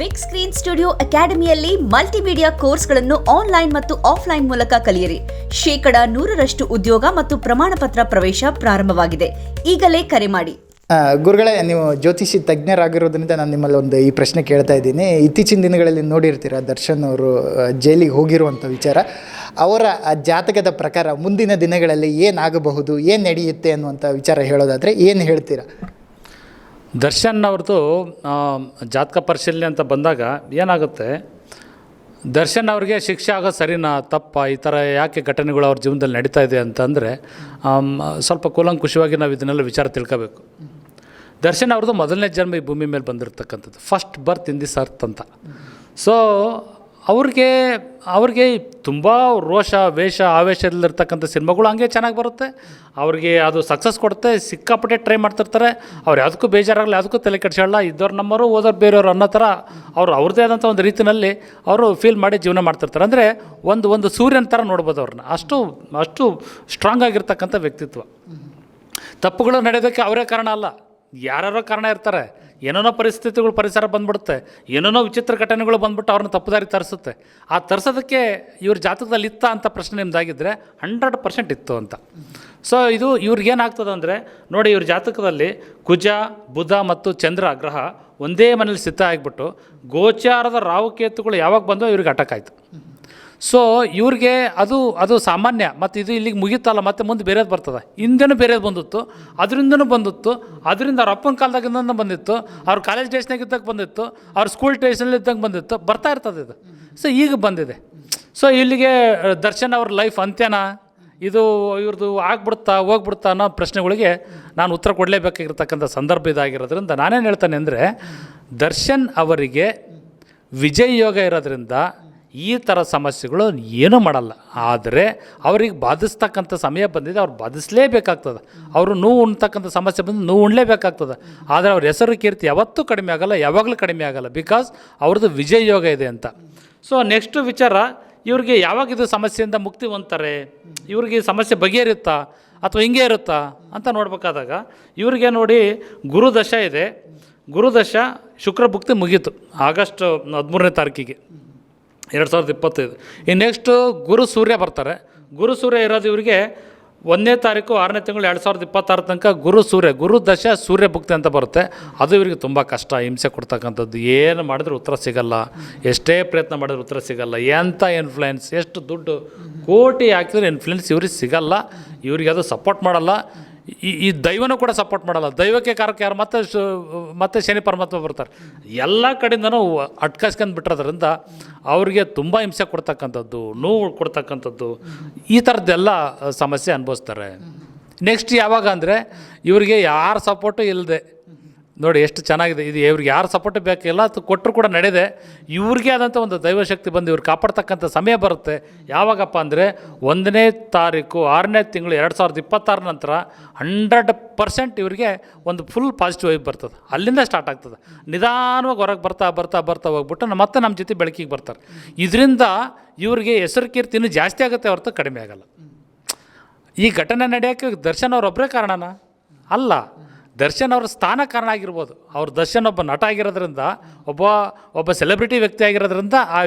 Big screen studio ಅಕಾಡೆಮಿಯಲ್ಲಿ multimedia ಕೋರ್ಸ್ಗಳನ್ನು online ಮತ್ತು ಆಫ್ಲೈನ್ ಮೂಲಕ ಕಲಿಯಿರಿ. 100% ಉದ್ಯೋಗ ಮತ್ತು ಪ್ರಮಾಣ ಪತ್ರ ಪ್ರವೇಶ ಪ್ರಾರಂಭವಾಗಿದೆ. ಈಗಲೇ ಕರೆ ಮಾಡಿ. ಗುರುಗಳೇ, ನೀವು ಜ್ಯೋತಿಷಿ ತಜ್ಞರಾಗಿರೋದ್ರಿಂದ ನಾನು ನಿಮ್ಮಲ್ಲಿ ಈ ಪ್ರಶ್ನೆ ಕೇಳ್ತಾ ಇದ್ದೀನಿ. ಇತ್ತೀಚಿನ ದಿನಗಳಲ್ಲಿ ನೋಡಿರ್ತೀರ ದರ್ಶನ್ ಅವರು ಜೈಲಿಗೆ ಹೋಗಿರುವಂಥ ವಿಚಾರ. ಅವರ ಜಾತಕದ ಪ್ರಕಾರ ಮುಂದಿನ ದಿನಗಳಲ್ಲಿ ಏನಾಗಬಹುದು, ಏನು ನಡೆಯುತ್ತೆ ಅನ್ನುವಂಥ ವಿಚಾರ ಹೇಳೋದಾದರೆ ಏನು ಹೇಳ್ತೀರಾ? ದರ್ಶನ್ ಅವ್ರದ್ದು ಜಾತಕ ಪರಿಶೀಲನೆ ಅಂತ ಬಂದಾಗ ಏನಾಗುತ್ತೆ, ದರ್ಶನ್ ಅವ್ರಿಗೆ ಶಿಕ್ಷೆ ಆಗೋದು ಸರಿನಾ ತಪ್ಪ, ಈ ಥರ ಯಾಕೆ ಘಟನೆಗಳು ಅವ್ರ ಜೀವನದಲ್ಲಿ ನಡೀತಾ ಇದೆ ಅಂತಂದರೆ ಸ್ವಲ್ಪ ಕೂಲಂಕುಷವಾಗಿ ನಾವು ಇದನ್ನೆಲ್ಲ ವಿಚಾರ ತಿಳ್ಕೋಬೇಕು. ದರ್ಶನ್ ಅವ್ರದ್ದು ಮೊದಲನೇ ಜನ್ಮ ಈ ಭೂಮಿ ಮೇಲೆ ಬಂದಿರತಕ್ಕಂಥದ್ದು, first birth in this earth ಅಂತ. ಸೊ ಅವ್ರಿಗೆ ತುಂಬ ರೋಷ ವೇಷ ಆವೇಶದಲ್ಲಿರ್ತಕ್ಕಂಥ ಸಿನಿಮಾಗಳು ಹಂಗೆ ಚೆನ್ನಾಗಿ ಬರುತ್ತೆ. ಅವ್ರಿಗೆ ಅದು ಸಕ್ಸಸ್ ಕೊಡುತ್ತೆ, ಸಿಕ್ಕಾಪಟ್ಟೆ ಟ್ರೈ ಮಾಡ್ತಿರ್ತಾರೆ. ಅವ್ರು ಯಾವುದಕ್ಕೂ ಬೇಜಾರಾಗಲ್ಲ, ಯಾವುದಕ್ಕೂ ತಲೆ ಕೆಡಿಸೋಲ್ಲ. ಇದ್ದವ್ರು ನಮ್ಮವರು ಓದೋರು ಬೇರೆಯವರು ಅನ್ನೋ ಥರ ಅವ್ರದ್ದೇ ಆದಂಥ ಒಂದು ರೀತಿಯಲ್ಲಿ ಅವರು ಫೀಲ್ ಮಾಡಿ ಜೀವನ ಮಾಡ್ತಿರ್ತಾರೆ. ಅಂದರೆ ಒಂದು ಸೂರ್ಯನ ಥರ ನೋಡ್ಬೋದು ಅವ್ರನ್ನ. ಅಷ್ಟು ಸ್ಟ್ರಾಂಗ್ ಆಗಿರ್ತಕ್ಕಂಥ ವ್ಯಕ್ತಿತ್ವ. ತಪ್ಪುಗಳು ನಡೆಯೋದಕ್ಕೆ ಅವರೇ ಕಾರಣ ಅಲ್ಲ, ಯಾರ್ಯಾರೋ ಕಾರಣ ಇರ್ತಾರೆ. ಏನೇನೋ ಪರಿಸ್ಥಿತಿಗಳು ಪರಿಸರ ಬಂದ್ಬಿಡುತ್ತೆ, ಏನೇನೋ ವಿಚಿತ್ರ ಘಟನೆಗಳು ಬಂದ್ಬಿಟ್ಟು ಅವ್ರನ್ನ ತಪ್ಪುದಾರಿ ತರಿಸುತ್ತೆ. ಆ ತರಿಸೋದಕ್ಕೆ ಇವ್ರ ಜಾತಕದಲ್ಲಿ ಇತ್ತ ಅಂತ ಪ್ರಶ್ನೆ ನಿಮ್ದಾಗಿದ್ದರೆ 100% ಇತ್ತು ಅಂತ. ಸೊ ಇದು ಇವ್ರಿಗೇನಾಗ್ತದೆ ಅಂದರೆ ನೋಡಿ, ಇವ್ರ ಜಾತಕದಲ್ಲಿ ಕುಜ, ಬುಧ ಮತ್ತು ಚಂದ್ರ ಗ್ರಹ ಒಂದೇ ಮನೇಲಿ ಸ್ಥಿತ ಆಗಿಬಿಟ್ಟು ಗೋಚಾರದ ರಾಹುಕೇತುಗಳು ಯಾವಾಗ ಬಂದೋ ಇವ್ರಿಗೆ ಅಟಕ್ ಆಯಿತು. ಸೊ ಇವ್ರಿಗೆ ಅದು ಸಾಮಾನ್ಯ. ಮತ್ತು ಇದು ಇಲ್ಲಿಗೆ ಮುಗಿತಲ್ಲ, ಮತ್ತೆ ಮುಂದೆ ಬೇರೆದು ಬರ್ತದೆ. ಹಿಂದೆನೂ ಬೇರೆದು ಬಂದಿತ್ತು, ಅದರಿಂದನೂ ಬಂದಿತ್ತು, ಅದರಿಂದ ಅವ್ರ ಅಪ್ಪನ ಕಾಲದಾಗಿಂದ ಬಂದಿತ್ತು, ಅವ್ರ ಕಾಲೇಜ್ ಡೇಸ್ನಾಗ ಇದ್ದಾಗ ಬಂದಿತ್ತು, ಅವ್ರ ಸ್ಕೂಲ್ ಡೇಸ್ನಲ್ಲಿ ಇದ್ದಂಗೆ ಬಂದಿತ್ತು, ಬರ್ತಾ ಇರ್ತದೆ ಇದು. ಸೊ ಈಗ ಬಂದಿದೆ. ಸೊ ಇಲ್ಲಿಗೆ ದರ್ಶನ್ ಅವ್ರ ಲೈಫ್ ಅಂತ್ಯನಾ, ಇದು ಇವ್ರದ್ದು ಆಗ್ಬಿಡ್ತಾ ಹೋಗ್ಬಿಡ್ತಾ ಅನ್ನೋ ಪ್ರಶ್ನೆಗಳಿಗೆ ನಾನು ಉತ್ತರ ಕೊಡಲೇಬೇಕಾಗಿರ್ತಕ್ಕಂಥ ಸಂದರ್ಭ ಇದಾಗಿರೋದ್ರಿಂದ ನಾನೇನು ಹೇಳ್ತಾನೆ ಅಂದರೆ, ದರ್ಶನ್ ಅವರಿಗೆ ವಿಜಯ್ ಯೋಗ ಇರೋದ್ರಿಂದ ಈ ಥರ ಸಮಸ್ಯೆಗಳು ಏನೂ ಮಾಡಲ್ಲ. ಆದರೆ ಅವ್ರಿಗೆ ಬಾಧಿಸ್ತಕ್ಕಂಥ ಸಮಯ ಬಂದಿದೆ, ಅವ್ರು ಬಾಧಿಸಲೇಬೇಕಾಗ್ತದೆ. ಅವರು ನೋವು ಉಣ್ತಕ್ಕಂಥ ಸಮಸ್ಯೆ ಬಂದು ನೋವು ಉಣ್ಲೇಬೇಕಾಗ್ತದೆ. ಆದರೆ ಅವ್ರ ಹೆಸರು ಕೀರ್ತಿ ಯಾವತ್ತೂ ಕಡಿಮೆ ಆಗೋಲ್ಲ, ಯಾವಾಗಲೂ ಕಡಿಮೆ ಆಗೋಲ್ಲ. ಬಿಕಾಸ್ ಅವ್ರದ್ದು ವಿಜಯ್ ಯೋಗ ಇದೆ ಅಂತ. ಸೊ ನೆಕ್ಸ್ಟು ವಿಚಾರ, ಇವ್ರಿಗೆ ಯಾವಾಗ ಇದು ಸಮಸ್ಯೆಯಿಂದ ಮುಕ್ತಿ ಹೊಂದ್ತಾರೆ, ಇವ್ರಿಗೆ ಈ ಸಮಸ್ಯೆ ಬಗೆಹರಿಯುತ್ತಾ ಅಥವಾ ಹಿಂಗೆ ಇರುತ್ತಾ ಅಂತ ನೋಡಬೇಕಾದಾಗ ಇವ್ರಿಗೆ ನೋಡಿ ಗುರುದಶ ಇದೆ. ಗುರುದಶ ಶುಕ್ರ ಭುಕ್ತಿ ಮುಗೀತು ಆಗಸ್ಟ್ 13ನೇ ತಾರೀಕಿಗೆ 2025. ಈ ನೆಕ್ಸ್ಟು ಗುರು ಸೂರ್ಯ ಬರ್ತಾರೆ. ಗುರು ಸೂರ್ಯ ಇರೋದು ಇವರಿಗೆ 1ನೇ ತಾರೀಕು 6ನೇ ತಿಂಗಳು 2026 ತನಕ ಗುರು ದಶ ಸೂರ್ಯ ಭುಕ್ತಿ ಅಂತ ಬರುತ್ತೆ. ಅದು ಇವರಿಗೆ ತುಂಬ ಕಷ್ಟ, ಹಿಂಸೆ ಕೊಡ್ತಕ್ಕಂಥದ್ದು. ಏನು ಮಾಡಿದ್ರು ಉತ್ತರ ಸಿಗಲ್ಲ, ಎಷ್ಟೇ ಪ್ರಯತ್ನ ಮಾಡಿದ್ರು ಉತ್ತರ ಸಿಗಲ್ಲ. ಎಂಥ ಇನ್ಫ್ಲುಯೆನ್ಸ್, ಎಷ್ಟು ದುಡ್ಡು ಕೋಟಿ ಹಾಕಿದ್ರೆ ಇನ್ಫ್ಲುಯೆನ್ಸ್ ಇವ್ರಿಗೆ ಸಿಗಲ್ಲ. ಇವ್ರಿಗೆ ಅದು ಸಪೋರ್ಟ್ ಮಾಡಲ್ಲ. ಈ ದೈವನೂ ಕೂಡ ಸಪೋರ್ಟ್ ಮಾಡಲ್ಲ. ದೈವಕ್ಕೆ ಕಾರಕ ಯಾರು, ಮತ್ತೆ ಶನಿ ಪರಮಾತ್ಮ ಬರ್ತಾರೆ. ಎಲ್ಲ ಕಡೆಯಿಂದನೂ ಅಟ್ಕಾಸ್ಕೊಂಡು ಬಿಟ್ಟಿರೋದ್ರಿಂದ ಅವ್ರಿಗೆ ತುಂಬ ಹಿಂಸೆ ಕೊಡ್ತಕ್ಕಂಥದ್ದು, ನೋವು ಕೊಡ್ತಕ್ಕಂಥದ್ದು, ಈ ಥರದ್ದೆಲ್ಲ ಸಮಸ್ಯೆ ಅನುಭವಿಸ್ತಾರೆ. ನೆಕ್ಸ್ಟ್ ಯಾವಾಗ ಅಂದರೆ ಇವ್ರಿಗೆ ಯಾರ ಸಪೋರ್ಟು ಇಲ್ಲದೆ ನೋಡಿ ಎಷ್ಟು ಚೆನ್ನಾಗಿದೆ ಇದು. ಇವ್ರಿಗೆ ಯಾರು ಸಪೋರ್ಟ್ ಬೇಕಿಲ್ಲ, ಅದು ಕೊಟ್ಟರು ಕೂಡ ನಡೆದೆ. ಇವ್ರಿಗೆ ಆದಂಥ ಒಂದು ದೈವಶಕ್ತಿ ಬಂದು ಇವ್ರು ಕಾಪಾಡ್ತಕ್ಕಂಥ ಸಮಯ ಬರುತ್ತೆ. ಯಾವಾಗಪ್ಪ ಅಂದರೆ 1ನೇ ತಾರೀಕು 6ನೇ ತಿಂಗಳು 2026 ನಂತರ 100% ಇವರಿಗೆ ಒಂದು ಫುಲ್ ಪಾಸಿಟಿವ್ ವೈಬ್ ಬರ್ತದೆ. ಅಲ್ಲಿಂದ ಸ್ಟಾರ್ಟ್ ಆಗ್ತದೆ. ನಿಧಾನವಾಗಿ ಹೊರಗೆ ಬರ್ತಾ ಹೋಗ್ಬಿಟ್ಟು ಮತ್ತೆ ನಮ್ಮ ಜೊತೆ ಬೆಳಕಿಗೆ ಬರ್ತಾರೆ. ಇದರಿಂದ ಇವ್ರಿಗೆ ಹೆಸರು ಕೀರ್ತಿ ಇನ್ನೂ ಜಾಸ್ತಿ ಆಗುತ್ತೆ ಹೊರತು ಕಡಿಮೆ ಆಗಲ್ಲ. ಈ ಘಟನೆ ನಡೆಯೋಕ್ಕೆ ದರ್ಶನ್ ಅವರೊಬ್ಬರೇ ಕಾರಣನ ಅಲ್ಲ, ದರ್ಶನ್ ಅವ್ರ ಸ್ಥಾನ ಕಾರಣ ಆಗಿರ್ಬೋದು. ಅವ್ರ ದರ್ಶನ್ ಒಬ್ಬ ನಟ ಆಗಿರೋದ್ರಿಂದ, ಒಬ್ಬ ಸೆಲೆಬ್ರಿಟಿ ವ್ಯಕ್ತಿ ಆಗಿರೋದ್ರಿಂದ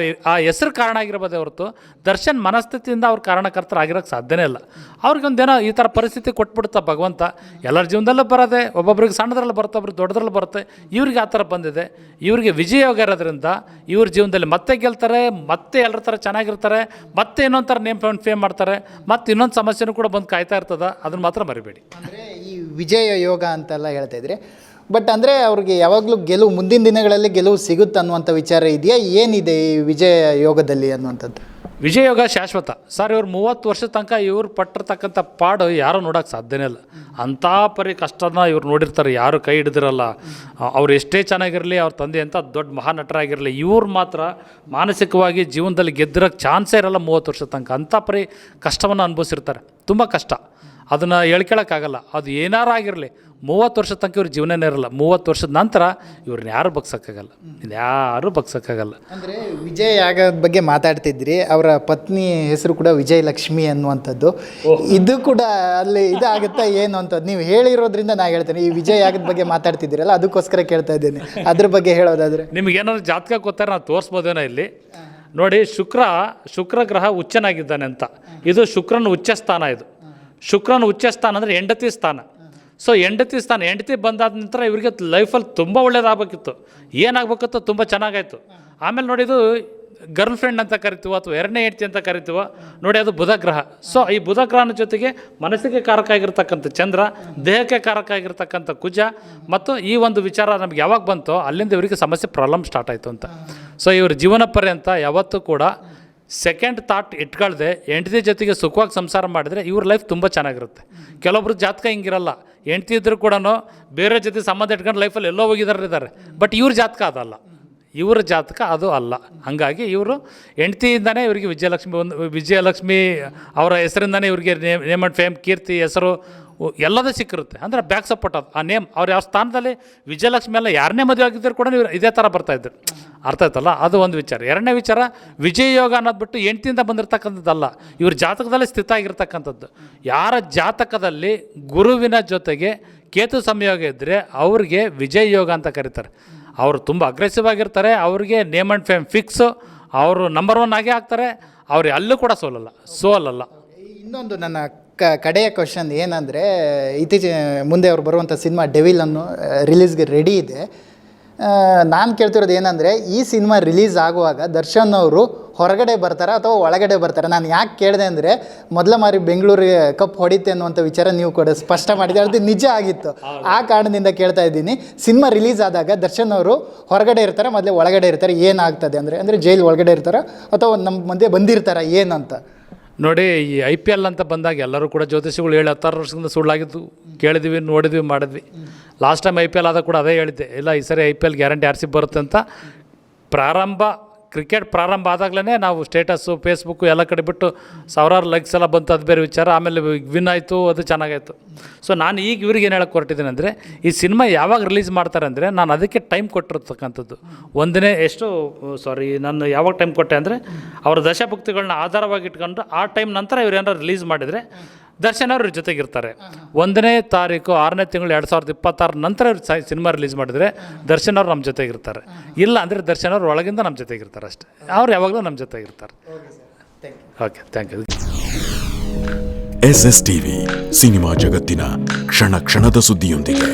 ಆ ಹೆಸರು ಕಾರಣ ಆಗಿರ್ಬೋದೇ ಹೊರತು ದರ್ಶನ್ ಮನಸ್ಥಿತಿಯಿಂದ ಅವ್ರ ಕಾರಣಕರ್ತರಾಗಿರೋಕ್ಕೆ ಸಾಧ್ಯನೇ ಇಲ್ಲ. ಅವ್ರಿಗೊಂದೇನೋ ಈ ಥರ ಪರಿಸ್ಥಿತಿ ಕೊಟ್ಬಿಡುತ್ತಾ ಭಗವಂತ. ಎಲ್ಲರ ಜೀವನದಲ್ಲೂ ಬರೋದೆ, ಒಬ್ಬೊಬ್ರಿಗೆ ಸಣ್ಣದ್ರಲ್ಲಿ ಬರುತ್ತೆ, ಒಬ್ರಿಗೆ ದೊಡ್ಡದ್ರಲ್ಲಿ ಬರುತ್ತೆ. ಇವ್ರಿಗೆ ಆ ಥರ ಬಂದಿದೆ. ಇವ್ರಿಗೆ ವಿಜಯ ಯೋಗ ಇರೋದ್ರಿಂದ ಇವ್ರ ಜೀವನದಲ್ಲಿ ಮತ್ತೆ ಗೆಲ್ತಾರೆ, ಮತ್ತೆ ಎಲ್ಲರ ಥರ ಚೆನ್ನಾಗಿರ್ತಾರೆ, ಮತ್ತೆ ಇನ್ನೊಂದು ಥರ ನೇಮ್ ಫೇಮ್ ಮಾಡ್ತಾರೆ, ಮತ್ತು ಇನ್ನೊಂದು ಸಮಸ್ಯೆನೂ ಕೂಡ ಬಂದು ಕಾಯ್ತಾ ಇರ್ತದೆ. ಅದನ್ನು ಮಾತ್ರ ಮರಿಬೇಡಿ. ಅಂದರೆ ಈ ವಿಜಯ ಯೋಗ ಅಂತೆಲ್ಲ ಹೇಳ್ತಾ ಇದ್ರಿ, ಬಟ್ ಅಂದರೆ ಅವ್ರಿಗೆ ಯಾವಾಗಲೂ ಮುಂದಿನ ದಿನಗಳಲ್ಲಿ ಗೆಲುವು ಸಿಗುತ್ತೆ ಅನ್ನುವಂಥ ವಿಚಾರ ಇದೆಯಾ? ಏನಿದೆ ಈ ವಿಜಯ ಯೋಗದಲ್ಲಿ ಅನ್ನುವಂಥದ್ದು? ವಿಜಯ ಯೋಗ ಶಾಶ್ವತ ಸರ್. ಇವ್ರು 30 ವರ್ಷದ ತನಕ ಇವ್ರು ಪಟ್ಟಿರ್ತಕ್ಕಂಥ ಪಾಡು ಯಾರೂ ನೋಡೋಕ್ಕೆ ಸಾಧ್ಯನೇ ಇಲ್ಲ. ಅಂಥ ಪರಿ ಕಷ್ಟನ ಇವ್ರು ನೋಡಿರ್ತಾರೆ, ಯಾರು ಕೈ ಹಿಡಿದಿರಲ್ಲ. ಅವ್ರು ಎಷ್ಟೇ ಚೆನ್ನಾಗಿರಲಿ, ಅವ್ರ ತಂದೆ ಅಂತ ದೊಡ್ಡ ಮಹಾನಟರಾಗಿರಲಿ, ಇವ್ರು ಮಾತ್ರ ಮಾನಸಿಕವಾಗಿ ಜೀವನದಲ್ಲಿ ಗೆದ್ದಿರೋಕ್ಕೆ ಚಾನ್ಸೇ ಇರಲ್ಲ 30 ವರ್ಷದ ತನಕ. ಅಂಥ ಪರಿ ಕಷ್ಟವನ್ನು ಅನುಭವಿಸಿರ್ತಾರೆ, ತುಂಬ ಕಷ್ಟ. ಅದನ್ನು ಹೇಳ್ಕೊಳಕ್ಕಾಗಲ್ಲ. ಅದು ಏನಾರು ಆಗಿರಲಿ 30 ವರ್ಷದ ತನಕ ಇವ್ರ ಜೀವನನೇ ಇರಲ್ಲ. 30 ವರ್ಷದ ನಂತರ ಇವ್ರನ್ನ ಯಾರು ಬಗ್ಸೋಕ್ಕಾಗಲ್ಲ, ಯಾರೂ ಬಗ್ಸೋಕ್ಕಾಗಲ್ಲ. ಅಂದರೆ ವಿಜಯ ಯಾಗದ ಬಗ್ಗೆ ಮಾತಾಡ್ತಿದ್ರಿ, ಅವರ ಪತ್ನಿ ಹೆಸರು ಕೂಡ ವಿಜಯಲಕ್ಷ್ಮಿ ಅನ್ನುವಂಥದ್ದು. ಇದು ಕೂಡ ಅಲ್ಲಿ ಇದಾಗುತ್ತಾ ಏನು ಅಂತದ್ದು ನೀವು ಹೇಳಿರೋದ್ರಿಂದ ನಾನು ಹೇಳ್ತೇನೆ. ಈ ವಿಜಯ ಯಾಗದ ಬಗ್ಗೆ ಮಾತಾಡ್ತಿದ್ದೀರಲ್ಲ, ಅದಕ್ಕೋಸ್ಕರ ಕೇಳ್ತಾ ಇದ್ದೀನಿ. ಅದ್ರ ಬಗ್ಗೆ ಹೇಳೋದಾದರೆ ನಿಮಗೇನಾದ್ರು ಜಾತಕ ಗೊತ್ತಾರೆ ನಾವು ತೋರಿಸ್ಬೋದೇನೋ ಇಲ್ಲಿ ನೋಡಿ. ಶುಕ್ರ ಗ್ರಹ ಉಚ್ಚನಾಗಿದ್ದಾನೆ ಅಂತ. ಇದು ಶುಕ್ರನ ಉಚ್ಚ ಸ್ಥಾನ. ಇದು ಶುಕ್ರನ ಉಚ್ಚ ಸ್ಥಾನ ಅಂದರೆ ಹೆಂಡತಿ ಸ್ಥಾನ. ಸೊ ಹೆಂಡತಿ ಸ್ಥಾನ, ಹೆಂಡತಿ ಬಂದಾದ ನಂತರ ಇವರಿಗೆ ಲೈಫಲ್ಲಿ ತುಂಬ ಒಳ್ಳೇದಾಗಬೇಕಿತ್ತು. ಏನಾಗಬೇಕಿತ್ತು, ತುಂಬ ಚೆನ್ನಾಗಾಯಿತು. ಆಮೇಲೆ ನೋಡಿ, ಇದು ಗರ್ಲ್ ಫ್ರೆಂಡ್ ಅಂತ ಕರಿತೀವೋ ಅಥವಾ ಎರಡನೇ ಹೆಂಡತಿ ಅಂತ ಕರಿತೀವೋ ನೋಡಿ, ಅದು ಬುಧ ಗ್ರಹ. ಸೊ ಈ ಬುಧ ಗ್ರಹನ ಜೊತೆಗೆ ಮನಸ್ಸಿಗೆ ಕಾರಕ ಆಗಿರ್ತಕ್ಕಂಥ ಚಂದ್ರ, ದೇಹಕ್ಕೆ ಕಾರಕ ಆಗಿರ್ತಕ್ಕಂಥ ಕುಜ, ಮತ್ತು ಈ ಒಂದು ವಿಚಾರ ನಮ್ಗೆ ಯಾವಾಗ ಬಂತೋ ಅಲ್ಲಿಂದ ಇವರಿಗೆ ಸಮಸ್ಯೆ ಪ್ರಾಬ್ಲಮ್ ಸ್ಟಾರ್ಟ್ ಆಯಿತು ಅಂತ. ಸೊ ಇವ್ರ ಜೀವನ ಪರ್ಯಂತ ಯಾವತ್ತೂ ಕೂಡ ಸೆಕೆಂಡ್ ಥಾಟ್ ಇಟ್ಕೊಳ್ದೆ ಹೆಂಡತಿ ಜೊತೆಗೆ ಸುಖವಾಗಿ ಸಂಸಾರ ಮಾಡಿದರೆ ಇವ್ರ ಲೈಫ್ ತುಂಬ ಚೆನ್ನಾಗಿರುತ್ತೆ. ಕೆಲವೊಬ್ರು ಜಾತಕ ಹಿಂಗಿರಲ್ಲ, ಹೆಂಡತಿ ಇದ್ದರೂ ಕೂಡ ಬೇರೆ ಜೊತೆ ಸಂಬಂಧ ಇಟ್ಕೊಂಡು ಲೈಫಲ್ಲಿ ಎಲ್ಲೋ ಹೋಗಿದ್ದಾರೆ. ಬಟ್ ಇವ್ರ ಜಾತಕ ಅದಲ್ಲ, ಇವರ ಜಾತಕ ಅದು ಅಲ್ಲ. ಹಾಗಾಗಿ ಇವರು ಹೆಂಡ್ತಿಯಿಂದನೇ ಇವರಿಗೆ ವಿಜಯಲಕ್ಷ್ಮಿ ಅವರ ಹೆಸರಿಂದನೇ ಇವರಿಗೆ ನೇಮ್ ಆ್ಯಂಡ್ ಫೇಮ್, ಕೀರ್ತಿ, ಹೆಸರು ಎಲ್ಲದೂ ಸಿಕ್ಕಿರುತ್ತೆ. ಅಂದರೆ ಬ್ಯಾಕ್ ಸಪೋರ್ಟ್ ಅದು ಆ ನೇಮ್. ಅವ್ರು ಯಾವ ಸ್ಥಾನದಲ್ಲಿ ವಿಜಯಲಕ್ಷ್ಮಿ ಎಲ್ಲ ಯಾರನ್ನೇ ಮದುವೆ ಆಗಿದ್ದರೂ ಕೂಡ ಇವರು ಇದೇ ಥರ ಬರ್ತಾಯಿದ್ರು. ಅರ್ಥ ಆಯ್ತಲ್ಲ, ಅದು ಒಂದು ವಿಚಾರ. ಎರಡನೇ ವಿಚಾರ, ವಿಜಯ ಯೋಗ ಅನ್ನೋದು ಬಿಟ್ಟು ಹೆಂಡ್ತಿಯಿಂದ ಬಂದಿರತಕ್ಕಂಥದ್ದಲ್ಲ, ಇವ್ರ ಜಾತಕದಲ್ಲಿ ಸ್ಥಿತ ಆಗಿರ್ತಕ್ಕಂಥದ್ದು. ಯಾರ ಜಾತಕದಲ್ಲಿ ಗುರುವಿನ ಜೊತೆಗೆ ಕೇತು ಸಂಯೋಗ ಇದ್ದರೆ ಅವ್ರಿಗೆ ವಿಜಯ ಯೋಗ ಅಂತ ಕರೀತಾರೆ. ಅವರು ತುಂಬ ಅಗ್ರೆಸಿವ್ ಆಗಿರ್ತಾರೆ, ಅವ್ರಿಗೆ ನೇಮ್ ಆ್ಯಂಡ್ ಫೇಮ್ ಫಿಕ್ಸು, ಅವರು ನಂಬರ್ 1 ಆಗೇ ಆಗ್ತಾರೆ. ಅವ್ರು ಅಲ್ಲೂ ಕೂಡ ಸೋಲಲ್ಲ. ಇನ್ನೊಂದು ನನ್ನ ಕಡೆಯ ಕ್ವಶನ್ ಏನಂದರೆ, ಮುಂದೆ ಅವ್ರು ಬರುವಂಥ ಸಿನಿಮಾ ಡೆವಿಲ್ ಅನ್ನೋ ರಿಲೀಸ್ಗೆ ರೆಡಿ ಇದೆ. ನಾನು ಕೇಳ್ತಿರೋದು ಏನಂದರೆ, ಈ ಸಿನಿಮಾ ರಿಲೀಸ್ ಆಗುವಾಗ ದರ್ಶನ್ ಅವರು ಹೊರಗಡೆ ಬರ್ತಾರೆ ಅಥವಾ ಒಳಗಡೆ ಬರ್ತಾರೆ? ನಾನು ಯಾಕೆ ಕೇಳಿದೆ ಅಂದರೆ, ಮೊದಲ ಮಾರಿ ಬೆಂಗಳೂರಿಗೆ ಕಪ್ ಹೊಡಿತೆ ಅನ್ನುವಂಥ ವಿಚಾರ ನೀವು ಕೂಡ ಸ್ಪಷ್ಟ ಮಾಡಿದೆ, ಅದು ನಿಜ ಆಗಿತ್ತು. ಆ ಕಾರಣದಿಂದ ಕೇಳ್ತಾ ಇದ್ದೀನಿ, ಸಿನಿಮಾ ರಿಲೀಸ್ ಆದಾಗ ದರ್ಶನ್ ಅವರು ಹೊರಗಡೆ ಇರ್ತಾರೆ, ಮೊದಲೇ ಒಳಗಡೆ ಇರ್ತಾರೆ, ಏನಾಗ್ತದೆ ಅಂದರೆ ಜೈಲ್ ಒಳಗಡೆ ಇರ್ತಾರೆ ಅಥವಾ ನಮ್ಮ ಮಧ್ಯೆ ಬಂದಿರ್ತಾರೆ ಏನಂತ? ನೋಡಿ, ಈ IPL ಅಂತ ಬಂದಾಗ ಎಲ್ಲರೂ ಕೂಡ ಜ್ಯೋತಿಷಿಗಳು 7-10 ವರ್ಷದಿಂದ ಸುಳ್ಳಾಗಿದ್ದು ಕೇಳಿದ್ವಿ, ನೋಡಿದ್ವಿ, ಮಾಡಿದ್ವಿ. ಲಾಸ್ಟ್ ಟೈಮ್ IPL ಆದಾಗ ಕೂಡ ಅದೇ ಹೇಳಿದ್ದೆ, ಇಲ್ಲ ಈ ಸರಿ IPL ಗ್ಯಾರಂಟಿ RCB ಬರುತ್ತೆ ಅಂತ. ಕ್ರಿಕೆಟ್ ಪ್ರಾರಂಭ ಆದಾಗಲೇ ನಾವು ಸ್ಟೇಟಸ್ಸು, ಫೇಸ್ಬುಕ್ಕು ಎಲ್ಲ ಕಡೆ ಬಿಟ್ಟು ಸಾವಿರಾರು ಲೈಕ್ಸ್ ಎಲ್ಲ ಬಂತು, ಅದು ಬೇರೆ ವಿಚಾರ. ಆಮೇಲೆ ವಿನ್ ಆಯಿತು, ಅದು ಚೆನ್ನಾಗಾಯಿತು. ಸೊ ನಾನು ಈಗ ಇವ್ರಿಗೆ ಏನು ಹೇಳಕ್ಕೆ ಹೊರಟಿದ್ದೀನಿ ಅಂದರೆ, ಈ ಸಿನಿಮಾ ಯಾವಾಗ ರಿಲೀಸ್ ಮಾಡ್ತಾರೆ ಅಂದರೆ ನಾನು ಅದಕ್ಕೆ ಟೈಮ್ ಕೊಟ್ಟಿರ್ತಕ್ಕಂಥದ್ದು. ನಾನು ಯಾವಾಗ ಟೈಮ್ ಕೊಟ್ಟೆ ಅಂದರೆ, ಅವರ ದಶಭಕ್ತಿಗಳನ್ನ ಆಧಾರವಾಗಿ ಇಟ್ಕೊಂಡು ಆ ಟೈಮ್ ನಂತರ ಇವ್ರು ಏನಾರು ರಿಲೀಸ್ ಮಾಡಿದರೆ ದರ್ಶನ್ ಅವ್ರ ಜೊತೆಗಿರ್ತಾರೆ. 1ನೇ ತಾರೀಕು 6ನೇ ತಿಂಗಳು 2026 ನಂತರ ಇವ್ರು ಸಿನಿಮಾ ರಿಲೀಸ್ ಮಾಡಿದರೆ ದರ್ಶನ್ ಅವ್ರು ನಮ್ಮ ಜೊತೆಗಿರ್ತಾರೆ. ಇಲ್ಲ ಅಂದರೆ ದರ್ಶನ್ ಅವ್ರು ಒಳಗಿಂದ ನಮ್ಮ ಜೊತೆಗಿರ್ತಾರೆ ಅಷ್ಟೇ. ಅವ್ರು ಯಾವಾಗಲೂ ನಮ್ಮ ಜೊತೆಗಿರ್ತಾರೆ. Okay, thank you. SS TV, cinema ಜಗತ್ತಿನ ಕ್ಷಣ ಕ್ಷಣದ ಸುದ್ದಿಯೊಂದಿಗೆ.